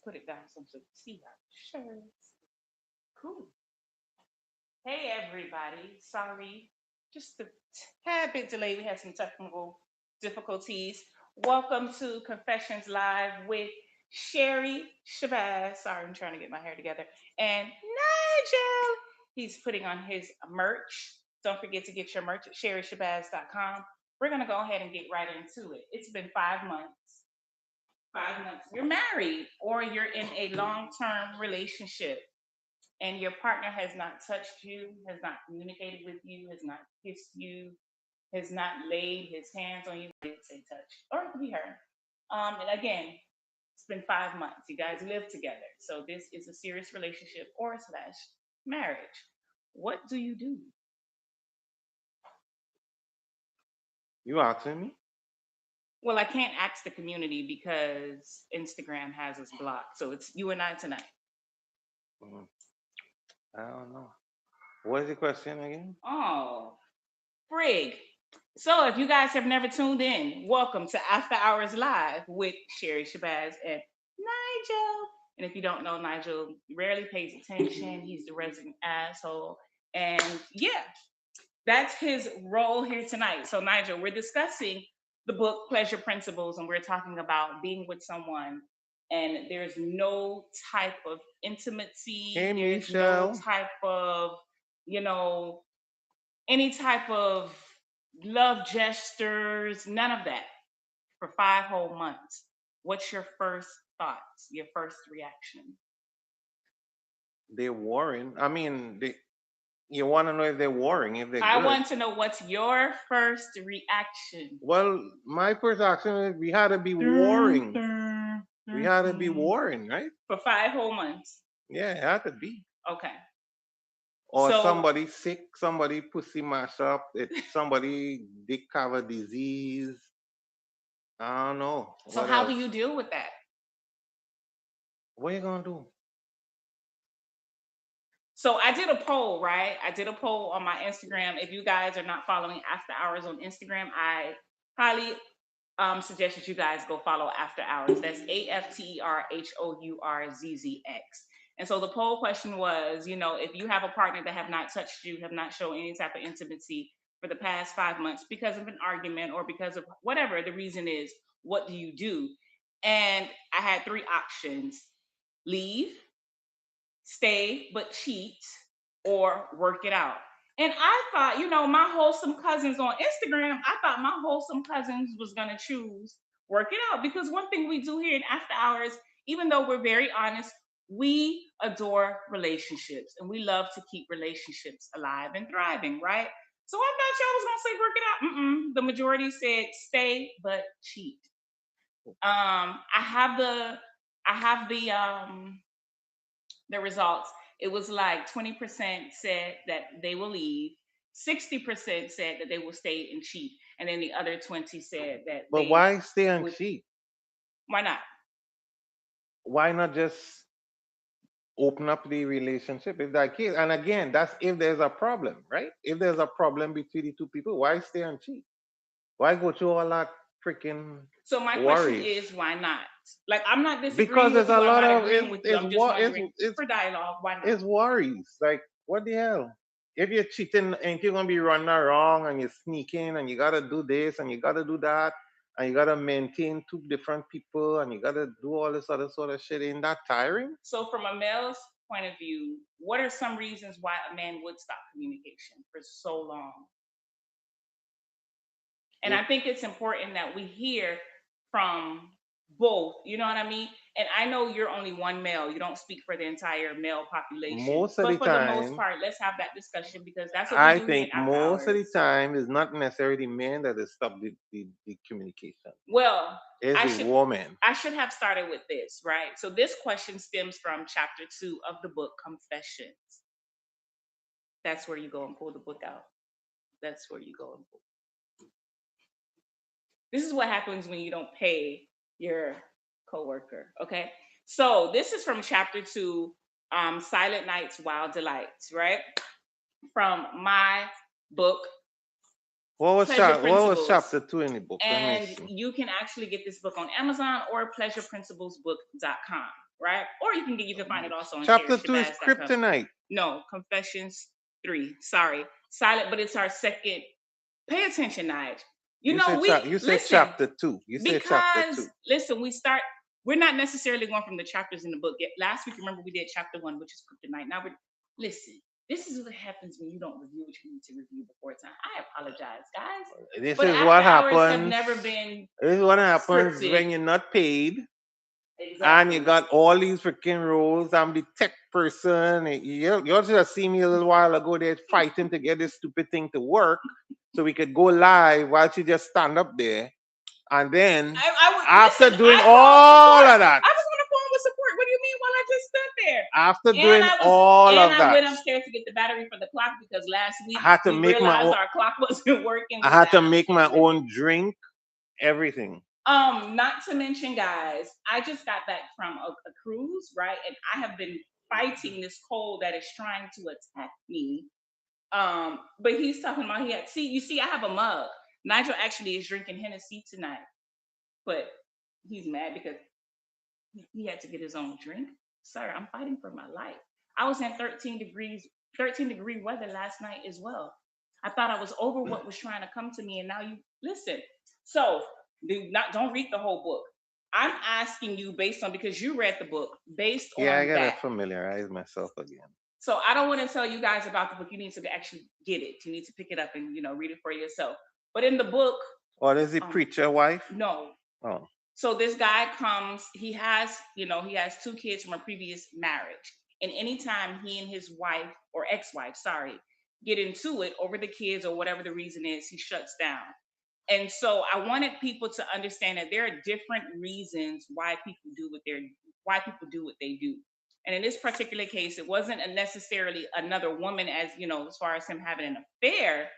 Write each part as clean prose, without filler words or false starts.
put it down so you can see our shirts. Cool. Hey everybody. Sorry, just a tad bit delayed. We had some technical difficulties. Welcome to Confessions Live with Sherri, Shabazz. Sorry, I'm trying to get my hair together. And Nigel. He's putting on his merch. Don't forget to get your merch at sherryshabazz.com. We're gonna go ahead and get right into it. It's been 5 months. 5 months. You're married or you're in a long-term relationship and your partner has not touched you, has not communicated with you, has not kissed you, has not laid his hands on you. I didn't say touch, or it could be her. And again, it's been 5 months. You guys live together, so this is a serious relationship or slash marriage. What do you do? You asking me? Well, I can't ask the community because Instagram has us blocked. So it's you and I tonight. Mm, I don't know. What is the question again? Oh, frig. So if you guys have never tuned in, welcome to After Hours Live with Sherri, Shabazz, and Nigel. And if you don't know, Nigel rarely pays attention. He's the resident asshole. And yeah, that's his role here tonight. So, Nigel, we're discussing the book Pleasure Principles, and we're talking about being with someone, and there's no type of intimacy, Hey, there's no Michelle. type of, you know, any type of love gestures, none of that for 5 whole months. What's your first thoughts, your first reaction? They're warring. I mean, you want to know if they're warring, if they're I good. want to know what's your first reaction. Well, my first action is we had to be Dun, warring. dun, We dun, had to be dun. warring, right? For 5 whole months. Yeah, it had to be. Okay. Or So somebody sick, somebody pussy mash up, somebody dick have a disease. I don't know. so What how do else? you deal with that? What you gonna do? So I did a poll, right? I did a poll on my Instagram. If you guys are not following After Hours on Instagram, I highly suggest that you guys go follow After Hours. That's AfterHourzX. And so the poll question was, if you have a partner that have not touched you, have not shown any type of intimacy for the past 5 months because of an argument or because of whatever the reason is, what do you do? And I had three options: leave, stay but cheat, or work it out. And I thought, my wholesome cousins on Instagram, I thought my wholesome cousins was going to choose work it out, because one thing we do here in After Hours, even though we're very honest, we adore relationships and we love to keep relationships alive and thriving, right? So I thought y'all was going to say work it out. The majority said stay but cheat. I have the results. It was like 20% said that they will leave, 60% said that they will stay and cheat, and then the other 20 said that But they why stay and would. cheat? Why not? Why not just open up the relationship if that case? And again, that's if there's a problem, right? If there's a problem between the two people, why stay and cheat? Why go through all that freaking So my question worries? is, why not? Like, I'm not Because disagreeing there's with a you. I'm lot not of agreeing with you. I'm just wondering for dialogue, why not? it's worries. Like what the hell? If you're cheating, ain't you gonna be running around and you're sneaking and you gotta do this and you gotta do that and you gotta maintain two different people and you gotta do all this other sort of shit? Ain't that tiring? So from a male's point of view, what are some reasons why a man would stop communication for so long? And If I think it's important that we hear from both, you know what I mean? And I know you're only one male, you don't speak for the entire male population, most of but the for the most time, part, let's have that discussion because that's what we I do here in think After most of the Hours. time is not necessarily the man that has stopped the communication. Well, It's I the should woman. I should have started with this, right? So this question stems from chapter 2 of the book Confessions. That's where you go and pull the book out. That's where you go and pull. This is what happens when you don't pay your coworker. Okay. So this is from chapter 2, Silent Nights, Wild Delights, right? From my book, Pleasure What was Principles. chapter two in the book? Let me And see. you can actually get this book on Amazon or pleasureprinciplesbook.com. right? Or you can find it also on Chapter 2 is Shabazz.com. kryptonite. No, Confessions 3. Sorry. Silent, but it's our second. Pay attention, Nige. You You know, said we you said listen chapter 2. You said chapter because 2. listen, we're not necessarily going from the chapters in the book yet. Last week, remember, we did chapter 1, which is kryptonite. Now we're listen. This is what happens when you don't review what you need to review before time. I apologize, guys, This but is after what hours have happens. never been This is what happens scripted. when you're not paid. And you Exactly. got all these freaking roles. I'm the tech person. You just see me a little while ago there fighting to get this stupid thing to work so we could go live while she just stand up there. And then I was after listen. doing I called all support. of that, I was on the phone with support. What do you mean? While I just stood there, after and doing all of I that, went upstairs to get the battery for the clock because last I week had to we make my realized own. our clock wasn't working. I We had to left. make my own drink, everything. Not to mention, guys, I just got back from a cruise, right? And I have been fighting this cold that is trying to attack me. But he's talking about you see, I have a mug. Nigel actually is drinking Hennessy tonight, but he's mad because he had to get his own drink. Sir, I'm fighting for my life. I was in 13-degree weather last night as well. I thought I was over what was trying to come to me, and now you listen. So don't read the whole book. I'm asking you based on because you read the book based Yeah, I on gotta that. familiarize myself again. So I don't want to tell you guys about the book. You need to actually get it. You need to pick it up and read it for yourself. But in the book, Or is the preacher wife? no. Oh. So this guy comes, he has 2 kids from a previous marriage. And anytime he and his wife or ex-wife, sorry, get into it over the kids or whatever the reason is, he shuts down. And so I wanted people to understand that there are different reasons why people do what they do. And in this particular case, it wasn't necessarily another woman as far as him having an affair.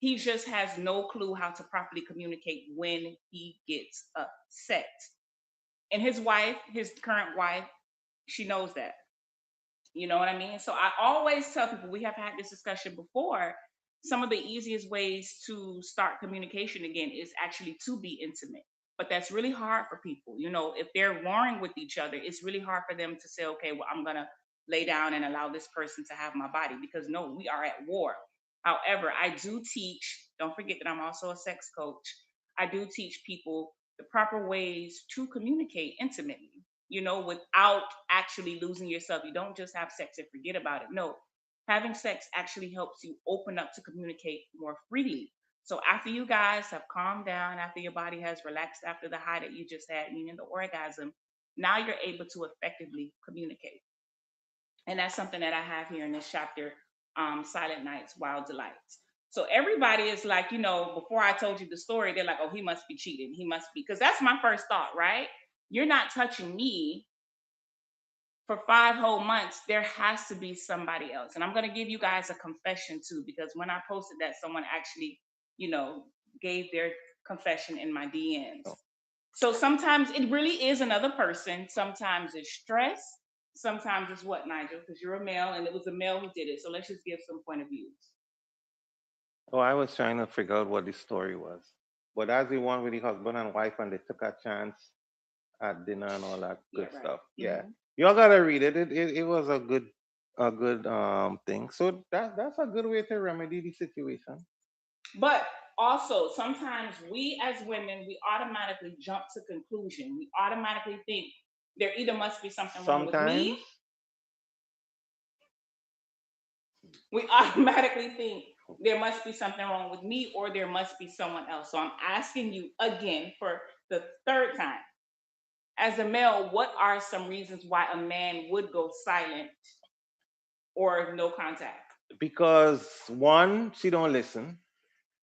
He just has no clue how to properly communicate when he gets upset. And his current wife, she knows that. You know what I mean? So I always tell people, we have had this discussion before. Some of the easiest ways to start communication again is actually to be intimate. But that's really hard for people. If they're warring with each other, it's really hard for them to say, okay, well, I'm going to lay down and allow this person to have my body because no, we are at war. However, I do teach, don't forget that I'm also a sex coach. I do teach people the proper ways to communicate intimately, without actually losing yourself. You don't just have sex and forget about it. No, having sex actually helps you open up to communicate more freely. So after you guys have calmed down, after your body has relaxed after the high that you just had, meaning the orgasm, now you're able to effectively communicate. And that's something that I have here in this chapter, Silent Nights, Wild Delights. So everybody is like, before I told you the story, they're like, oh, he must be cheating. He must be, because that's my first thought, right? You're not touching me for 5 whole months. There has to be somebody else. And I'm going to give you guys a confession too, because when I posted that, someone actually, gave their confession in my DMs. So sometimes it really is another person. Sometimes it's stress. Sometimes it's what, Nigel? Because you're a male and it was a male who did it. So let's just give some point of views. Oh, I was trying to figure out what the story was. But that's the one with the husband and wife and they took a chance at dinner and all that Yeah, good right. stuff. Yeah. Mhm. Y'all gotta read it. It was a good thing. So that's a good way to remedy the situation. But also, sometimes we as women, we automatically jump to conclusion. We automatically think there either must be something wrong with Sometimes me. We automatically think there must be something wrong with me or there must be someone else. So I'm asking you again for the third time. As a male, what are some reasons why a man would go silent or no contact? because one, she don't listen.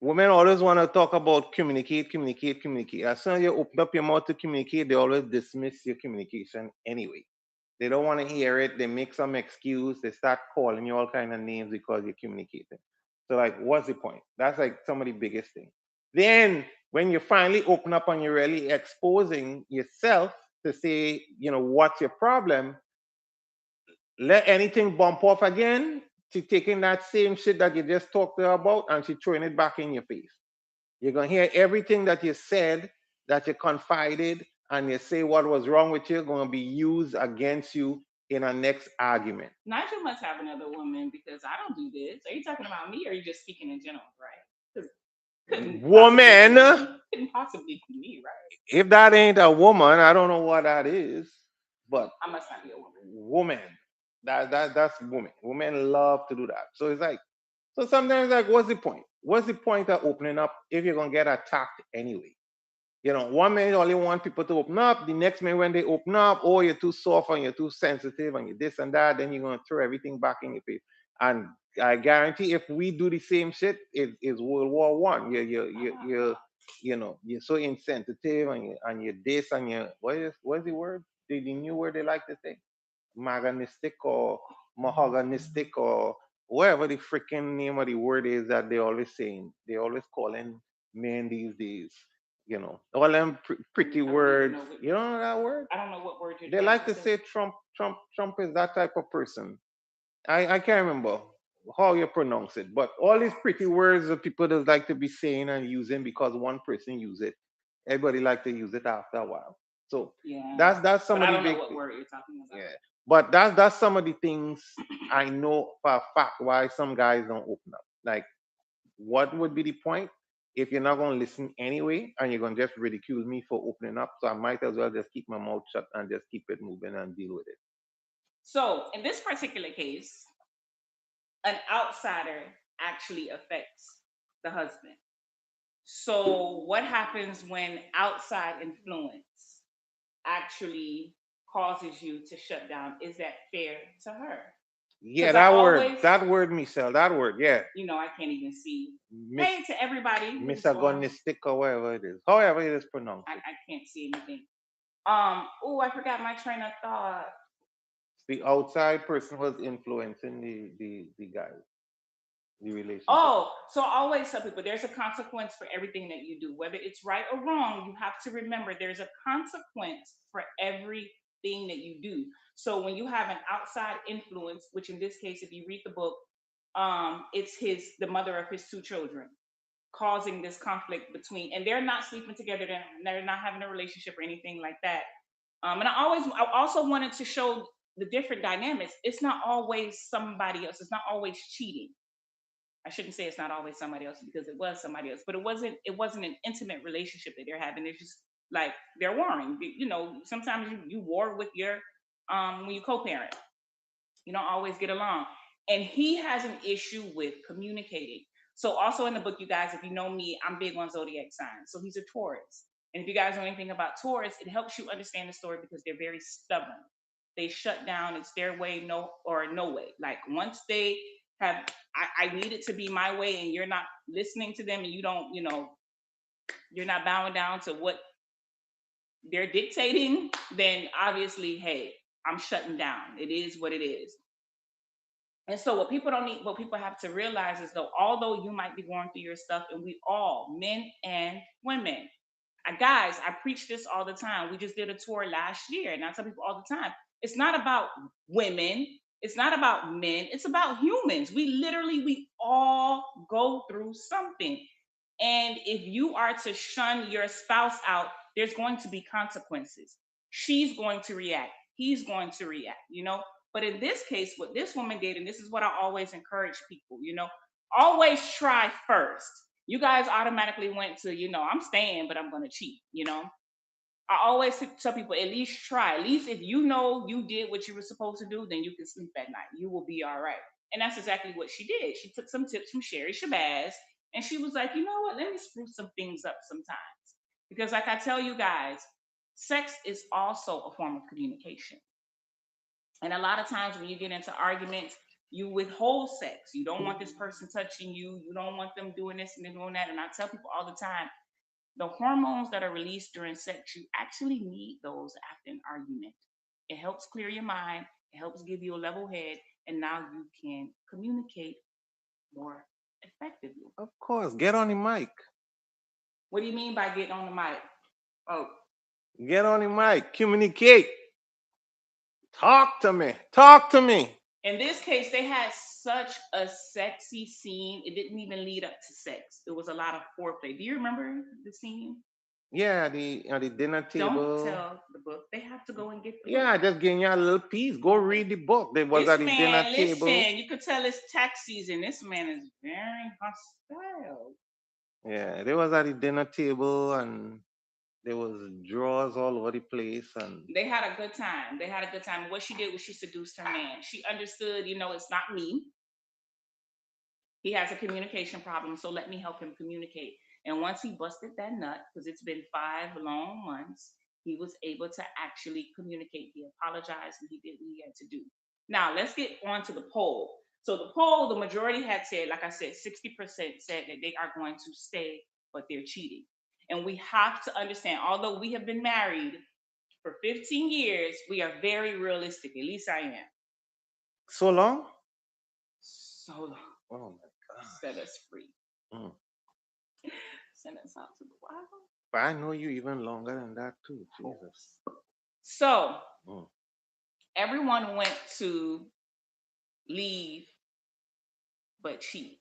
Women always want to talk about communicate, communicate, communicate. As soon as you open up your mouth to communicate, they always dismiss your communication anyway. They don't want to hear it. They make some excuse. They start calling you all kind of names because you're communicating. So, like, what's the point? That's like some of the biggest thing. Then, when you finally open up and you're really exposing yourself to say, what's your problem, let anything bump off again. She taking that same shit that you just talked to her about and she throwing it back in your face. You're gonna hear everything that you said, that you confided, and you say what was wrong with you, going to be used against you in a next argument. Nigel must have another woman because I don't do this. Are you talking about me or are you just speaking in general, right? Because Woman, couldn't possibly be me, right? if that ain't a woman, I don't know what that is, but I must not be a woman. woman, that's women. Women love to do that. So it's like, so sometimes like, what's the point? What's the point of opening up if you're gonna get attacked anyway? You know, one minute only want people to open up. The next minute when they open up, oh, you're too soft and you're too sensitive and you're this and that. Then you're gonna throw everything back in your face. And I guarantee, if we do the same shit, it's World War I. You're so insensitive and you're this and you what is the word? The new word they like to say, maganistic or mahoganistic or whatever the freaking name of the word is that they always saying. They always calling men these days. All them pretty I don't even words. know what You don't know that word? I don't know what word you're They trying like to to say. say Trump is that type of person. I can't remember how you pronounce it, but all these pretty words that people just like to be saying and using because one person use it. Everybody like to use it after a while. So Yeah. that's some But of I the don't know big what word you're talking about. yeah. But that's some of the things I know for a fact why some guys don't open up. Like, what would be the point if you're not going to listen anyway and you're going to just ridicule me for opening up? So I might as well just keep my mouth shut and just keep it moving and deal with it. So in this particular case, an outsider actually affects the husband. So what happens when outside influence actually causes you to shut down? Is that fair to her? Yeah, Because I always, that word, Michelle, that word, yeah. I can't even see. Mis- Hey to everybody who's on. misogynistic or whatever it is. However it is pronounced. I can't see anything. Oh, I forgot my train of thought. The outside person was influencing the guy, the relationship. Oh, so I always tell people there's a consequence for everything that you do, whether it's right or wrong. You have to remember there's a consequence for everything that you do. So when you have an outside influence, which in this case, if you read the book, it's the mother of his two children, causing this conflict between, and they're not sleeping together, they're not having a relationship or anything like that. And I also wanted to show the different dynamics. It's not always somebody else. It's not always cheating. I shouldn't say it's not always somebody else because it was somebody else, but it wasn't an intimate relationship that they're having. It's just like they're warring. Sometimes you war with your when you co-parent. You don't always get along. And he has an issue with communicating. So also in the book, you guys, if you know me, I'm big on zodiac signs. So he's a Taurus. And if you guys know anything about Taurus, it helps you understand the story because they're very stubborn. They shut down, it's their way, no or no way. Like once they have I need it to be my way and you're not listening to them and you don't, you're not bowing down to what they're dictating, then obviously, hey, I'm shutting down. It is what it is. And so what people have to realize is though, although you might be going through your stuff, and we all, men and women, guys, I preach this all the time. We just did a tour last year, and I tell people all the time, it's not about women, it's not about men, it's about humans. We all go through something. And if you are to shun your spouse out, there's going to be consequences. She's going to react. He's going to react. But in this case, what this woman did, and this is what I always encourage people, always try first. You guys automatically went to, I'm staying, but I'm going to cheat. I always tell people at least try. At least if you know you did what you were supposed to do, then you can sleep at night. You will be all right. And that's exactly what she did. She took some tips from Sherri Shabazz, and she was like, you know what? Let me spruce some things up sometimes. Because, like I tell you guys, sex is also a form of communication. And a lot of times when you get into arguments, you withhold sex. You don't want this person touching you. You don't want them doing this and doing that. And I tell people all the time, the hormones that are released during sex, you actually need those after an argument. It helps clear your mind, it helps give you a level head, and now you can communicate more effectively. Of course, get on the mic. What do you mean by getting on the mic? Oh, Get on the mic. Communicate. Talk to me. Talk to me. in this case, they had such a sexy scene. It didn't even lead up to sex. It was a lot of foreplay. Do you remember the scene? Yeah, at the dinner Don't table. tell the book. They have to go and get the book. Yeah, just giving you a little piece. Go Okay. read the book. They was This at the dinner man, table. listen, you could tell it's tax season. This man is very hostile. Yeah, they was at the dinner table and there was drawers all over the place and They had a good time. They had a good time. What she did was she seduced her man. She understood, it's not me. He has a communication problem, so let me help him communicate. And once he busted that nut, because it's been 5 long months, he was able to actually communicate. He apologized and he did what he had to do. Now, let's get on to the poll. So, the poll, the majority had said, like I said, 60% said that they are going to stay, but they're cheating. And we have to understand, although we have been married for 15 years, we are very realistic. At least I am. so long. So long. Oh my God. Set us free. Mm. Send us out to the wild. But I know you even longer than that too. Jesus. So Mm. everyone went to leave but cheat.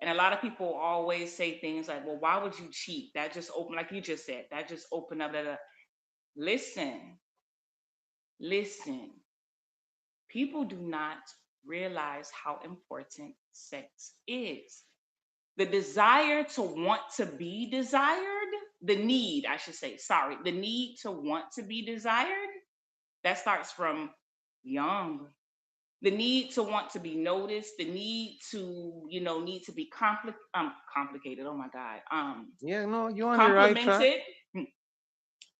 And a lot of people always say things like, well, why would you cheat? That just open, like you just said, that just opened up that. Listen, listen. People do not realize how important sex is. The desire to want to be desired, the need, I should say, sorry, the need to want to be desired, that starts from young. The need to want to be noticed, the need to, need to be complicated. Oh my God. Yeah, no, you're on the right track. Complimented,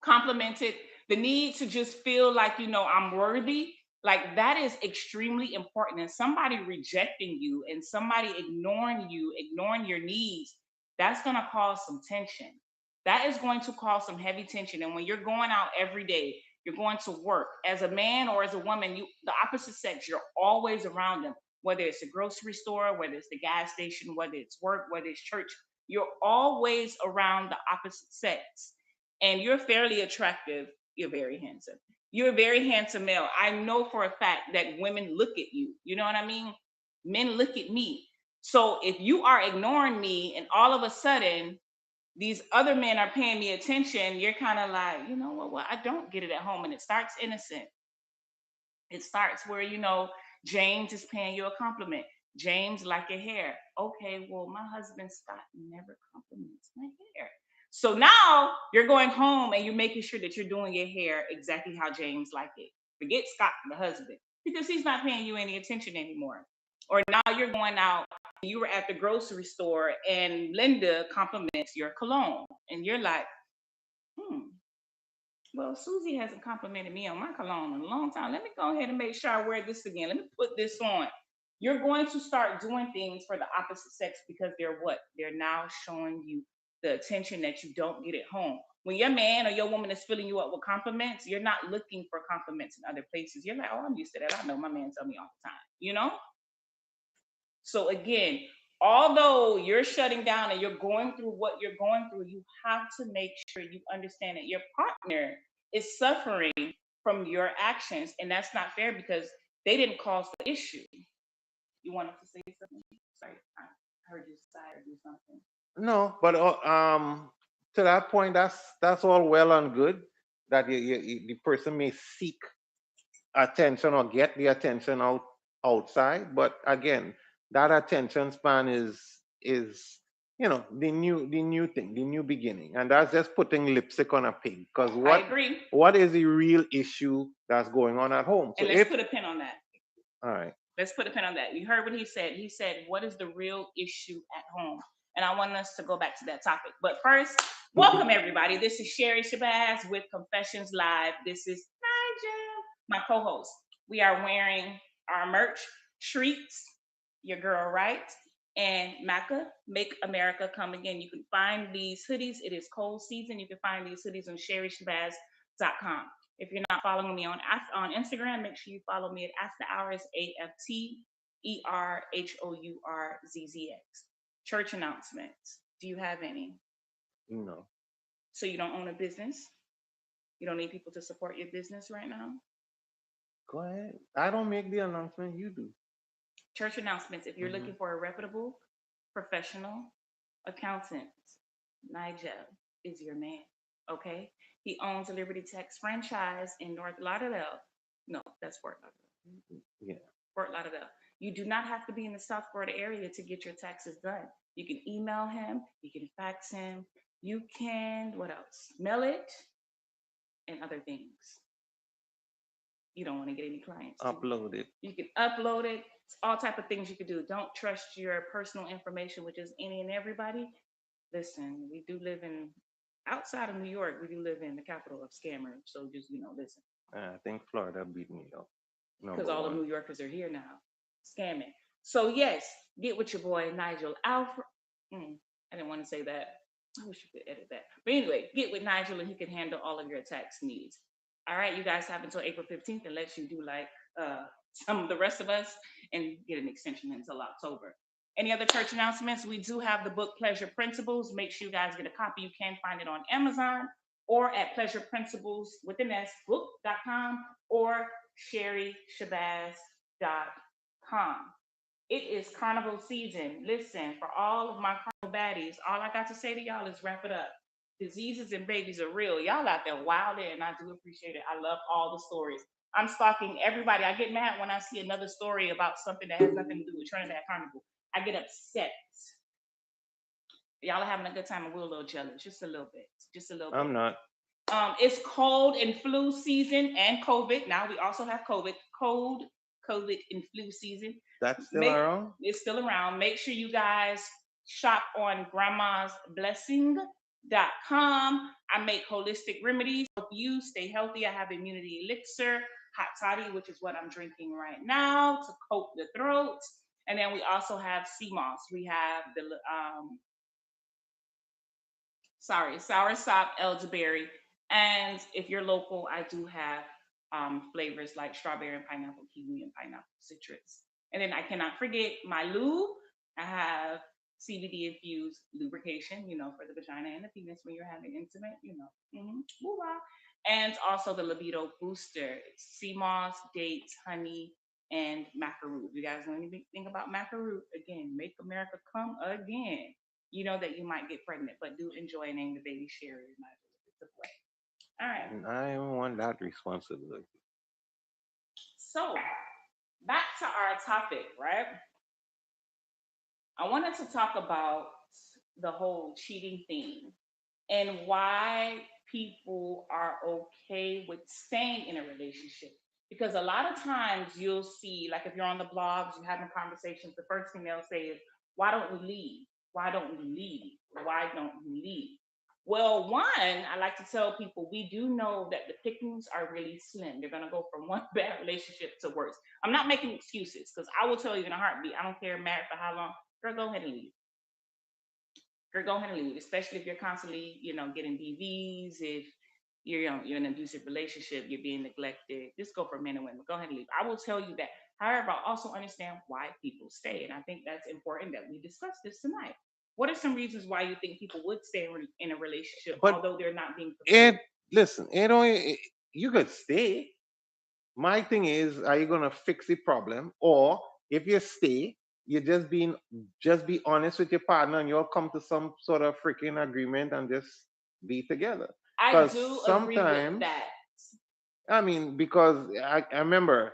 complimented, the need to just feel like, I'm worthy. Like that is extremely important. And somebody rejecting you and somebody ignoring you, ignoring your needs, that's going to cause some tension. That is going to cause some heavy tension. And when you're going out every day, you're going to work as a man or as a woman, the opposite sex, you're always around them, whether it's a grocery store, whether it's the gas station, whether it's work, whether it's church, you're always around the opposite sex. And you're fairly attractive, you're very handsome. You're a very handsome male. I know for a fact that women look at you. You know what I mean? Men look at me. So if you are ignoring me and all of a sudden these other men are paying me attention, you're kind of like, you know what? Well, I don't get it at home. And it starts innocent. It starts where, James is paying you a compliment. James, like your hair. Okay, well, my husband Scott never compliments my hair. So now you're going home and you're making sure that you're doing your hair exactly how James liked it. Forget Scott, the husband, because he's not paying you any attention anymore. Or now you're going out, you were at the grocery store and Linda compliments your cologne. And you're like, hmm, well, Susie hasn't complimented me on my cologne in a long time. Let me go ahead and make sure I wear this again. Let me put this on. You're going to start doing things for the opposite sex because they're what? They're now showing you the attention that you don't get at home. When your man or your woman is filling you up with compliments, you're not looking for compliments in other places. You're like, oh, I'm used to that. I know my man tell me all the time. So again, although you're shutting down and you're going through what you're going through, you have to make sure you understand that your partner is suffering from your actions. And that's not fair because they didn't cause the issue. You wanted to say something? Sorry, I heard you sigh or do something. No, but to that point, that's all well and good that the person may seek attention or get the attention outside, but again, that attention span is the new thing, the new beginning, and that's just putting lipstick on a pig. Because I what agree. what is the real issue that's going on at home? So And let's if put a pin on that. all right, Let's put a pin on that. You heard what he said. He said, what is the real issue at home? And I want us to go back to that topic. But first, welcome everybody. This is Sherri Shabazz with Confessions Live. This is Nigel, my co-host. We are wearing our merch, Treats, your girl right, and Maca, Make America Come Again. You can find these hoodies. It is cold season. You can find these hoodies on sherrishabazz.com. If you're not following me on Instagram, make sure you follow me at AfterHourz AfterHourzZZ. Church announcements. Do you have any? no, So you don't own a business? You don't need people to support your business right now? go ahead. I don't make the announcement. You do. Church announcements. If you're Hmm. looking for a reputable, professional accountant, Nigel is your man. Okay. He owns a Liberty Tex franchise in North Lauderdale. No, that's Fort Lauderdale. Yeah. Fort Lauderdale. You do not have to be in the South Florida area to get your taxes done. You can email him, you can fax him, you can, what else? Mail it and other things. You don't want to get any clients too. Upload it. You can upload it. It's all type of things you can do. Don't trust your personal information, which is any and everybody. Listen, we do live in outside of New York. We do live in the capital of scammers. So just listen, I think Florida beat New York. because Number all the one. New Yorkers are here now, scamming. So yes, get with your boy Nigel Alfred. I didn't want to say that. I wish you could edit that. But anyway, get with Nigel and he can handle all of your tax needs. All right, you guys have until April 15th unless you do like some of the rest of us and get an extension until October. Any other church announcements? We do have the book Pleasure Principles. Make sure you guys get a copy. You can find it on Amazon or at Pleasure Principles with an S book.com or SherriShabazz.com. It is carnival season. Listen, for all of my carnival baddies, all I got to say to y'all is wrap it up. Diseases and babies are real. Y'all out there wilding, and I do appreciate it. I love all the stories. I'm stalking everybody. I get mad when I see another story about something that has nothing to do with Trinidad Carnival. I get upset. Y'all are having a good time, and we're a little jealous, just a little bit, just a little bit. I'm not. It's cold and flu season and COVID. Now we also have COVID, cold, COVID and flu season. That's still around? It's still around. Make sure you guys shop on grandmasblessing.com. I make holistic remedies to help you stay healthy. I have immunity elixir, hot toddy, which is what I'm drinking right now to coat the throat. And then we also have sea moss. We have the sour sop elderberry. And if you're local, I do have flavors like strawberry and pineapple, kiwi and pineapple citrus. And then I cannot forget my lube. I have CBD infused lubrication, for the vagina and the penis when you're having intimate, And also the libido booster. It's sea moss, dates, honey, and macaroon. You guys know anything about macaroon? Again, make America come again. You know that you might get pregnant, but do enjoy naming the baby Sherri. All right. I don't want that responsibility. So back to our topic, right? I wanted to talk about the whole cheating thing and why people are okay with staying in a relationship. Because a lot of times you'll see, like if you're on the blogs, you're having conversations, the first thing they'll say is, why don't we leave? Why don't we leave? Why don't we leave? Well, one, I like to tell people we do know that the pickings are really slim. They're going to go from one bad relationship to worse. I'm not making excuses because I will tell you in a heartbeat, I don't care married for how long, girl, go ahead and leave. Girl, go ahead and leave, especially if you're constantly, getting DVs, if you're in an abusive relationship, you're being neglected. Just go for men and women. Go ahead and leave. I will tell you that. However, I also understand why people stay. And I think that's important that we discuss this tonight. What are some reasons why you think people would stay in a relationship, although they're not being fulfilled? Listen, you could stay. My thing is, are you gonna fix the problem, or if you stay, you're just be honest with your partner, and you'll come to some sort of freaking agreement and just be together. I do agree with that. I mean, because I remember,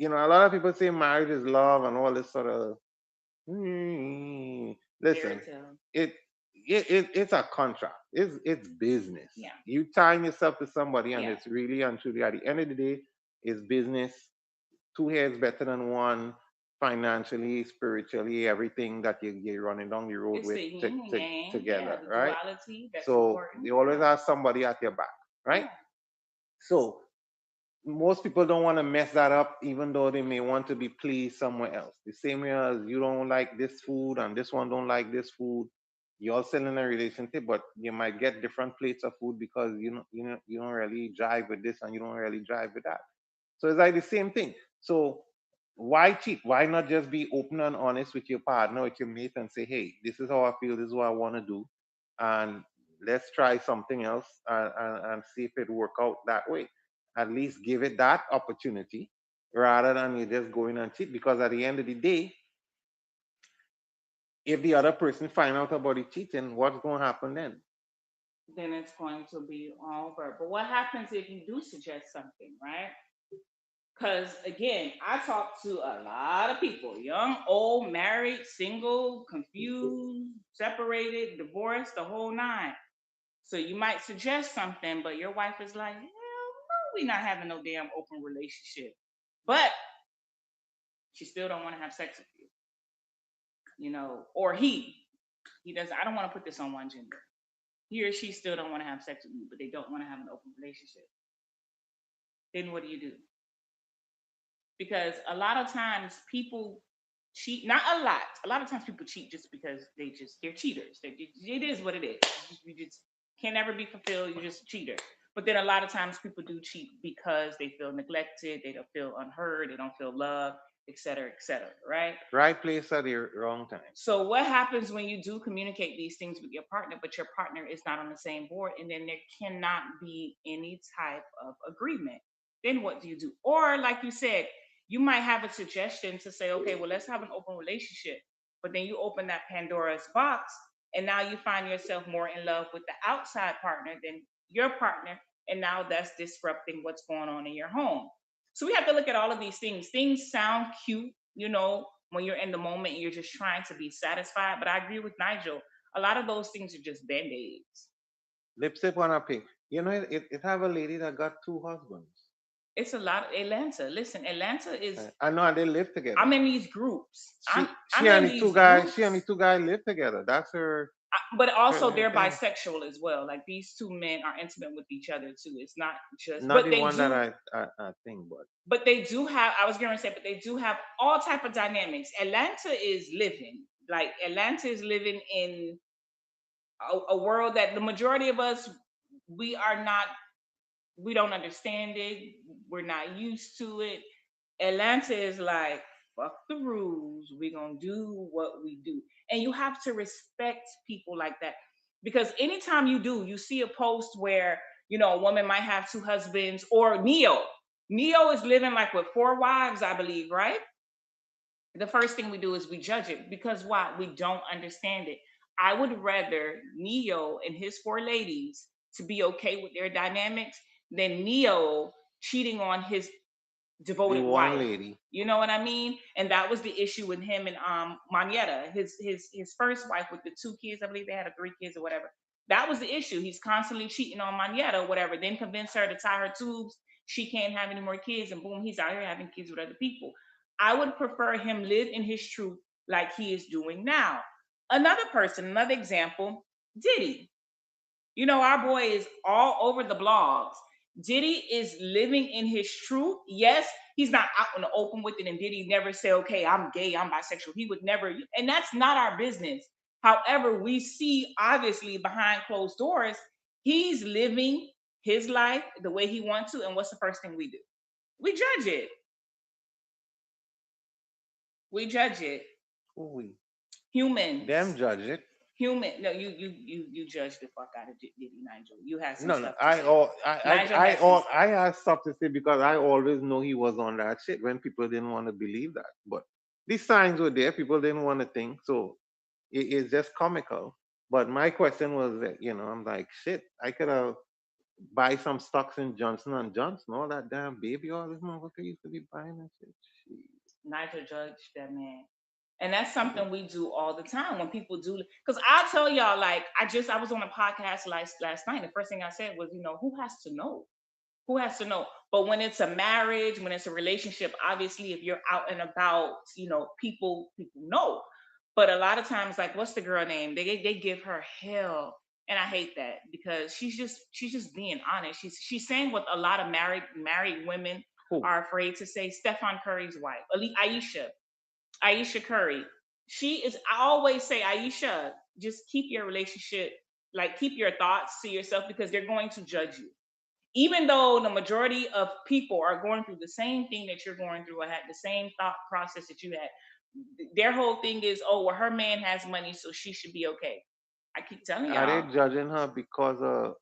a lot of people say marriage is love and all this sort of. Listen, it's a contract. It's business. Yeah. You tying yourself to somebody, and Yeah. it's really and truly at the end of the day, it's business. Two heads better than one. Financially, spiritually, everything that you're running down the road It's with the together, the right? duality, that's So important. you always have somebody at your back, right? Yeah. So most people don't want to mess that up, even though they may want to be pleased somewhere else. The same way as you don't like this food and this one don't like this food. You're still in a relationship, but you might get different plates of food because you don't really jive with this and you don't really jive with that. So it's like the same thing. So why cheat? Why not just be open and honest with your partner, with your mate, and say, hey, this is how I feel, this is what I want to do, and let's try something else and see if it work out that way. At least give it that opportunity rather than you just going and cheat. Because at the end of the day, if the other person find out about the cheating, what's going to happen then? then it's going to be over. But what happens if you do suggest something, right? Because again, I talk to a lot of people, young, old, married, single, confused, separated, divorced, the whole nine. So you might suggest something, but your wife is like, hell no, we not having no damn open relationship. But she still don't want to have sex with you, or he does. I don't want to put this on one gender. He or she still don't want to have sex with you, but they don't want to have an open relationship. Then what do? Because a lot of times people cheat. Not a lot. A lot of times people cheat just because they're cheaters. It is what it is. You just can never be fulfilled. You're just a cheater. But then a lot of times people do cheat because they feel neglected, they don't feel unheard, they don't feel loved, et cetera, right? Right place at the wrong time. So what happens when you do communicate these things with your partner, but your partner is not on the same board, and then there cannot be any type of agreement? Then what do you do? Or like you said, you might have a suggestion to say, okay, well, let's have an open relationship. But then you open that Pandora's box, and now you find yourself more in love with the outside partner than your partner, and now that's disrupting what's going on in your home. So we have to look at all of these things. Things sound cute, when you're in the moment and you're just trying to be satisfied. But I agree with Nigel. A lot of those things are just band-aids. Lipstick on a pig. You know, it have a lady that got two husbands. It's a lot of Atlanta. Listen, Atlanta is. I know, and they live together. I'm in these groups. I'm She I'm she in and the these two guys. She and the groups. two guys live together. That's her But also her they're thing. bisexual as well. Like these two men are intimate with each other too. It's not just, Not the one that I think, but but they do have. I was going to say, but they do have all type of dynamics. Atlanta is living. Like Atlanta is living in a world that the majority of us we are not we don't understand it. We're not used to it. Atlanta is like, fuck the rules. We're going to do what we do. And you have to respect people like that. Because anytime you do, you see a post where, a woman might have two husbands or Neo. Neo is living like with four wives, I believe, right? The first thing we do is we judge it because why? We don't understand it. I would rather Neo and his four ladies to be okay with their dynamics than Neo cheating on his the devoted one wife. lady. You know what I mean? And that was the issue with him and Manietta, his first wife with the two kids. I believe they had 3 kids or whatever. That was the issue. He's constantly cheating on Manietta or whatever. Then convince her to tie her tubes. She can't have any more kids, and boom, he's out here having kids with other people. I would prefer him live in his truth like he is doing now. Another person, another example, Diddy. Our boy is all over the blogs. Diddy is living in his truth. Yes, he's not out in the open with it, and Diddy never say, okay, I'm gay, I'm bisexual. He would never, and that's not our business. However, we see obviously behind closed doors, he's living his life the way he wants to. And what's the first thing we do? We judge it. We judge it. Ooh, them Humans. judge it. Human. No, you judge the fuck out of Diddy, Nigel. You have some No, no. stuff to say. Nigel has some stuff. I had stuff to say because I always know he was on that shit when people didn't want to believe that. But these signs were there. People didn't want to think. So it's just comical. But my question was that, I'm like, shit, I could have buy some stocks in Johnson and Johnson, all that damn baby oil. This motherfucker used to be buying that shit. Shit. Nigel judge that man. And that's something we do all the time when people do. Because I'll tell y'all, like, I was on a podcast last night. The first thing I said was, who has to know? Who has to know? But when it's a marriage, when it's a relationship, obviously, if you're out and about, people know. But a lot of times, like, what's the girl name? They give her hell, and I hate that because she's just being honest. She's saying what a lot of married women Who? are afraid to say. Stephen Curry's wife, Aisha Curry. She is. I always say, Aisha, just keep your relationship, like keep your thoughts to yourself because they're going to judge you even though the majority of people are going through the same thing that you're going through or had the same thought process that you had, their whole thing is, oh, well, her man has money, so she should be okay. I keep telling Are they y'all, judging her because of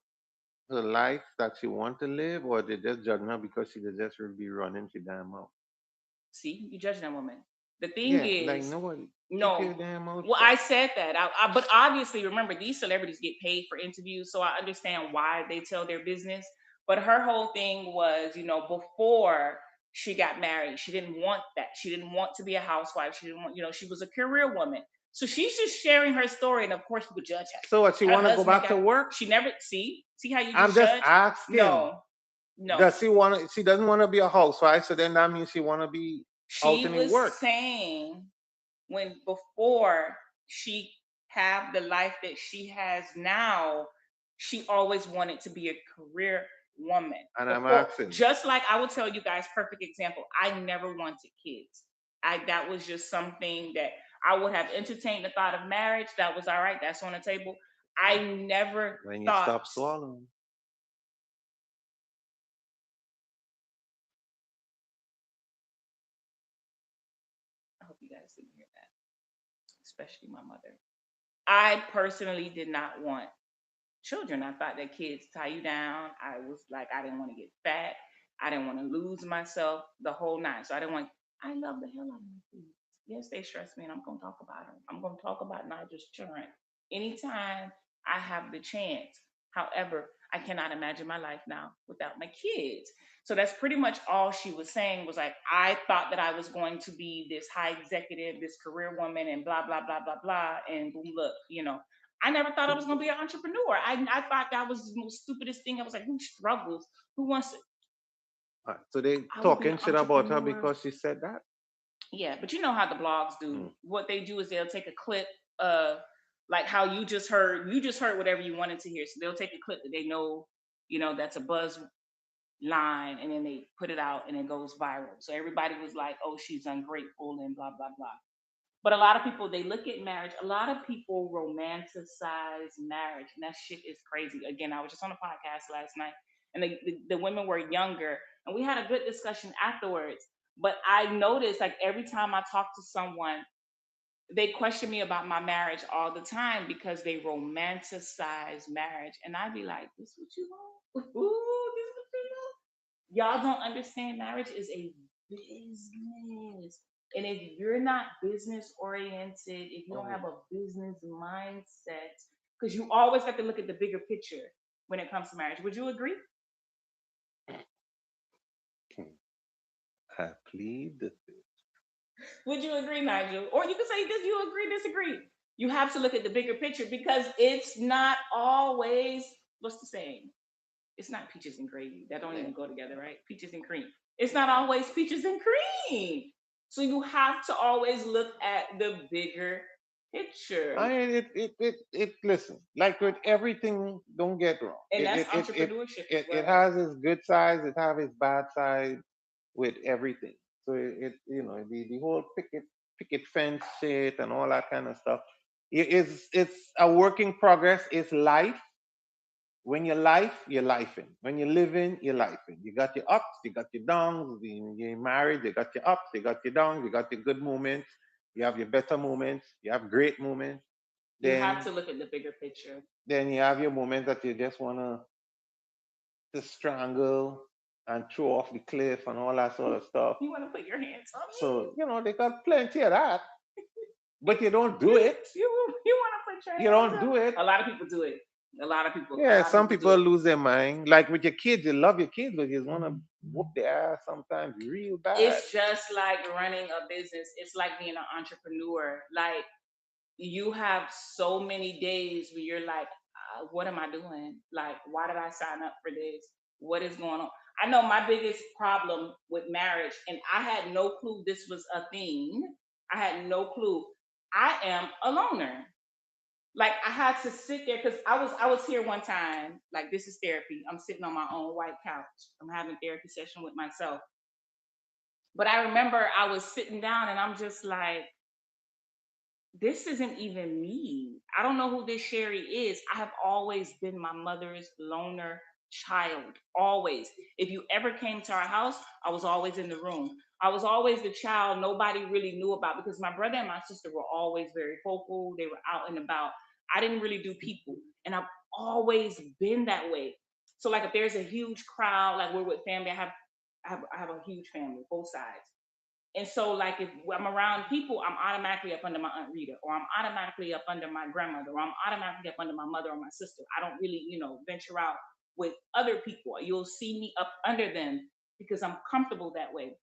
the life that she want to live, or they just judging her because she could just be running she damn mouth? see, you judge that woman. The thing Yeah, like is, nobody keep your no. damn mouth Well, shut. I said that. But obviously, remember, these celebrities get paid for interviews, so I understand why they tell their business. But her whole thing was, before she got married, she didn't want that. She didn't want to be a housewife. She didn't want, she was a career woman. So she's just sharing her story, and of course, people judge So what? She her. Her want to go husband back to got. work? She never see how you I'm just just judge. asking. No, no. Does she want to? She doesn't want to be a housewife, so then that means she want to be out She in the was work. saying when before she have the life that she has now, she always wanted to be a career woman. And I'm Before, asking. just like I will tell you guys, perfect example. I never wanted kids. That was just something that I would have entertained the thought of marriage. That was all right. That's on the table. I never When you thought. stop swallowing. I hope you guys didn't hear that, especially my mother. I personally did not want children. I thought that kids tie you down. I was like, I didn't want to get fat. I didn't want to lose myself, the whole nine. So I didn't want, I love the hell out of my kids. Yes, they stress me, and I'm going to talk about them. I'm going to talk about Nigel's children anytime I have the chance. However, I cannot imagine my life now without my kids. So that's pretty much all she was saying was like, I thought that I was going to be this high executive, this career woman, and blah, blah, blah, blah, blah. And boom, look, I never thought I was going to be an entrepreneur. I thought that was the most stupidest thing. I was like, who struggles? Who wants to? So they I will be an talking shit about her entrepreneur. because she said that. Yeah, but you know how the blogs do. Mm. What they do is they'll take a clip of like how you just heard whatever you wanted to hear. So they'll take a clip that they know, that's a buzz line, and then they put it out and it goes viral. So everybody was like, oh, she's ungrateful and blah, blah, blah. But a lot of people, they look at marriage, a lot of people romanticize marriage, and that shit is crazy. Again, I was just on a podcast last night, and the women were younger, and we had a good discussion afterwards. But I noticed, like, every time I talk to someone, they question me about my marriage all the time because they romanticize marriage. And I'd be like, this what you want? Ooh, this what you want? Y'all don't understand marriage is a business. And if you're not business oriented, if you don't Oh, have a business mindset, because you always have to look at the bigger picture when it comes to marriage. Would you agree? I plead the fifth. Would you agree, Nigel? Or you can say this, you agree, disagree. You have to look at the bigger picture because it's not always, what's the saying? It's not peaches and gravy. That don't even go together, right? Peaches and cream. It's not always peaches and cream. So you have to always look at the bigger picture. I mean, listen, like with everything, don't get wrong. And that's entrepreneurship as It well. has its good sides, it has its bad side with everything. So the whole picket fence shit and all that kind of stuff. It's a work in progress. It's life. When you're lifing. When you're living, you're lifing. You got your ups, you got your downs. When you're married, you got your ups, you got your downs, you got your good moments, you have your better moments, you have great moments. You have Then to look at the bigger picture. then you have your moments that you just wanna just strangle and throw off the cliff and all that sort of stuff. You want to put your hands on So, they got plenty of that. But you don't do me? it. You want to put your You hands don't on do me? it. A lot of people do it. A Yeah, lot of some people do people it. lose their mind. Like with your kids, you love your kids, but you just want to whoop their ass sometimes real bad. It's just like running a business. It's like being an entrepreneur. Like you have so many days where you're like, what am I doing? Like, why did I sign up for this? What is going on? I know my biggest problem with marriage, and I had no clue this was a thing. I had no clue. I am a loner. Like I had to sit there because I was here one time. Like this is therapy. I'm sitting on my own white couch. I'm having therapy session with myself. But I remember I was sitting down and I'm just like, this isn't even me. I don't know who this Sherri is. I have always been my mother's loner child. Always. If you ever came to our house, I was always in the room. I was always the child nobody really knew about because my brother and my sister were always very vocal. They were out and about. I didn't really do people. And I've always been that way. So like if there's a huge crowd, like we're with family, I have a huge family, both sides. And so, like, if I'm around people, I'm automatically up under my Aunt Rita, or I'm automatically up under my grandmother, or I'm automatically up under my mother or my sister. I don't really, venture out with other people. You'll see me up under them because I'm comfortable that way.